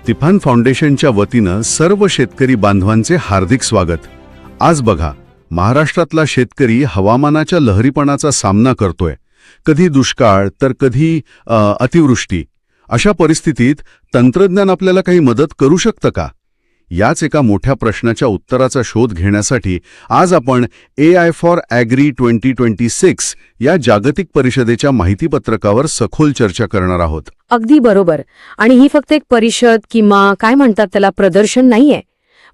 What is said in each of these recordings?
तिफान फाउंडेशनच्या वतीनं सर्व शेतकरी बांधवांचे हार्दिक स्वागत. आज बघा, महाराष्ट्रातला शेतकरी हवामानाच्या लहरीपणाचा सामना करतोय. कधी दुष्काळ तर कधी अतिवृष्टी. अशा परिस्थितीत तंत्रज्ञान आपल्याला काही मदत करू शकतं का? याच एका मोठ्या प्रश्नाच्या उत्तराचा शोध घेण्यासाठी आज आपण AI फॉर ॲग्री 2026 या जागतिक परिषदेच्या माहितीपत्रकावर सखोल चर्चा करणार आहोत. अगदी बरोबर. आणि ही फक्त एक परिषद किंवा काय म्हणतात त्याला प्रदर्शन नाहीये.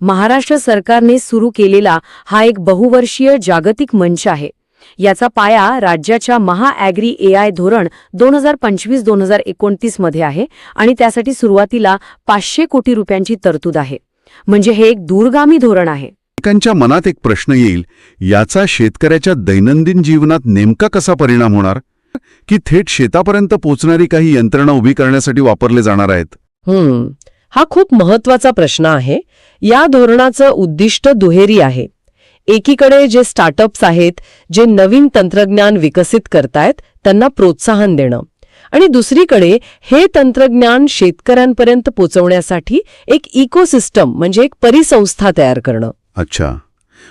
महाराष्ट्र सरकारने सुरू केलेला हा एक बहुवर्षीय जागतिक मंच आहे. याचा पाया राज्याच्या महाॲग्री AI धोरण 2025-2029 मध्ये आहे आणि त्यासाठी सुरुवातीला 500 कोटी रुपयांची तरतूद आहे. म्हणजे हे एक दूरगामी धोरण आहे. अनेकांच्या मनात एक प्रश्न येईल, याचा शेतकऱ्याच्या दैनंदिन जीवनात नेमका कसा परिणाम होणार? की थेट शेतापर्यंत पोहोचणारी काही यंत्रणा उभी करण्यासाठी वापरले जाणार आहेत? हा खूप महत्वाचा प्रश्न आहे. या धोरणाचं उद्दिष्ट दुहेरी आहे. एकीकडे जे स्टार्टअप्स आहेत, जे नवीन तंत्रज्ञान विकसित करतायत, त्यांना प्रोत्साहन देणं, आणि दुसरीकडे हे तंत्रज्ञान शेतकऱ्यांपर्यंत पोहोचवण्यासाठी एक इकोसिस्टम म्हणजे एक परिसंस्था तयार करणं. अच्छा,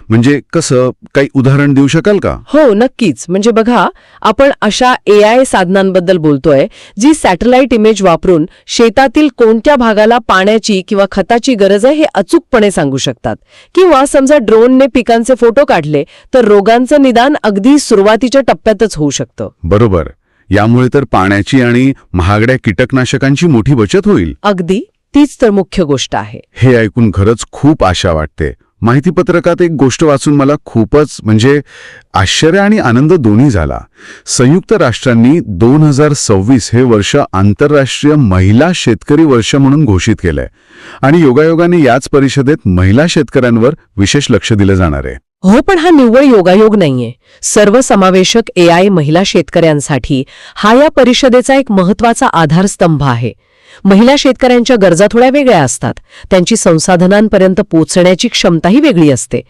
म्हणजे कसं, काही उदाहरण देऊ शकाल का? हो, नक्कीच. म्हणजे बघा, आपण अशा AI साधनांबद्दल बोलतोय जी सॅटेलाइट इमेज वापरून शेतातील कोणत्या भागाला पाण्याची किंवा खताची गरज आहे हे अचूकपणे सांगू शकतात. किंवा समजा ड्रोनने पिकांचे फोटो काढले तर रोगांचं निदान अगदी सुरुवातीच्या टप्प्यातच होऊ शकतं. बरोबर. यामुळे तर पाण्याची आणि महागड्या कीटकनाशकांची मोठी बचत होईल. अगदी तीच तर मुख्य गोष्ट आहे. हे ऐकून खरंच खूप आशा वाटते. माहितीपत्रकात एक गोष्ट वाचून मला खूपच आश्चर्य आणि आनंद दोन्ही झाला. संयुक्त राष्ट्रांनी 2026 हे वर्ष आंतरराष्ट्रीय महिला शेतकरी वर्ष म्हणून घोषित केलंय आणि योगायोगाने याच परिषदेत महिला शेतकऱ्यांवर विशेष लक्ष दिलं जाणार आहे. हो, पण हा निव्वळ योगायोग नाहीये. सर्वसमावेशक AI महिला शेतकऱ्यांसाठी हा या परिषदेचा एक महत्वाचा आधारस्तंभ आहे. महिला शेतकऱ्यांच्या गरजा थोड्या वेगळ्या असतात. त्यांची संसाधनांपर्यंत पोहोचण्याची क्षमताही वेगळी असते.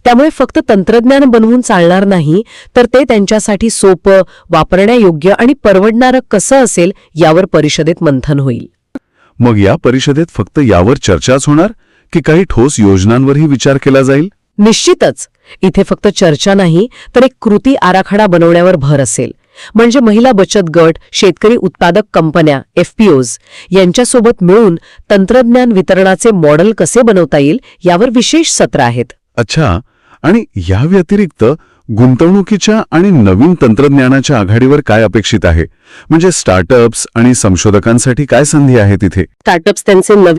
त्यामुळे फक्त तंत्रज्ञान बनवून चालणार नाही, तर ते त्यांच्यासाठी सोपं, वापरण्यायोग्य आणि परवडणारं कसं असेल यावर परिषदेत मंथन होईल. मग या परिषदेत फक्त यावर चर्चाच होणार की काही ठोस योजनांवरही विचार केला जाईल? निश्चितच. इथे फक्त चर्चा नाही, तर एक कृती आराखडा बनवण्यावर भर असेल. म्हणजे महिला बचत गट, शेतकरी उत्पादक कंपन्या FPOs यांच्यासोबत मिळून तंत्रज्ञान वितरणाचे मॉडेल कसे बनवता येईल यावर विशेष सत्र आहेत. अच्छा, आणि या व्यतिरिक्त गुंतवणुकीच्या आणि नवीन तंत्रज्ञानाच्या आघाडीवर काय अपेक्षित आहे? म्हणजे स्टार्टअप्स आणि संशोधकांसाठी काय संधी आहे तिथे? स्टार्टअप्स त्यांचे नवीन